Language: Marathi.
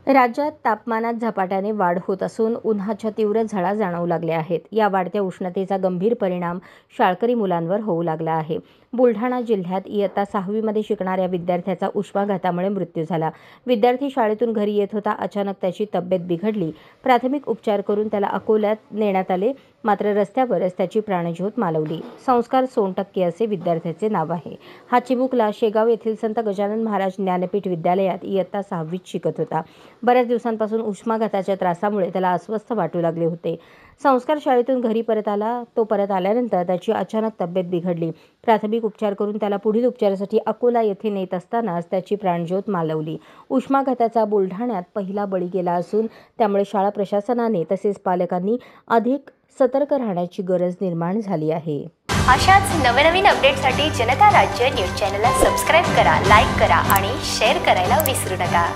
राज्यात तापमानात झपाट्याने वाढ होत असून उन्हाच्या तीव्र झळा जाणवू लागल्या आहेत. या वाढत्या उष्णतेचा गंभीर परिणाम शाळकरी मुलांवर होऊ लागला आहे. बुलढाणा जिल्ह्यात इयत्ता 6वी मध्ये शिकणाऱ्या विद्यार्थ्याचा उष्माघातामुळे मृत्यू झाला. विद्यार्थी शाळेतून घरी येत होता. अचानक त्याची तब्येत बिघडली. प्राथमिक उपचार करून त्याला अकोल्यात नेण्यात आले, मात्र रस्त्यावरच त्याची प्राणज्योत मालवली. संस्कार सोनटक्के असे विद्यार्थ्याचे नाव आहे. हा चिमुकला शेगाव येथील संत गजानन महाराज ज्ञानपीठ विद्यालयात इयत्ता 6वीत शिकत होता. बऱ्याच दिवसांपासून उष्माघाताच्या त्रासामुळे त्याला अस्वस्थ वाटू लागले होते. संस्कार शाळेतून घरी परत आला. तो परत आल्यानंतर त्याची अचानक तब्येत बिघडली. प्राथमिक उपचार करून त्याला पुढील उपचारासाठी अकोला येथे नेत असतानाच त्याची प्राणज्योत मालवली. उष्माघाताचा बुलढाण्यात पहिला बळी गेला असून त्यामुळे शाळा प्रशासनाने तसेच पालकांनी अधिक सतर्क राहण्याची गरज निर्माण झाली आहे. अशाच नवनवीन अपडेटसाठी जनता राज्य न्यूज चॅनलला सबस्क्राईब करा, लाईक करा आणि शेअर करायला विसरू नका.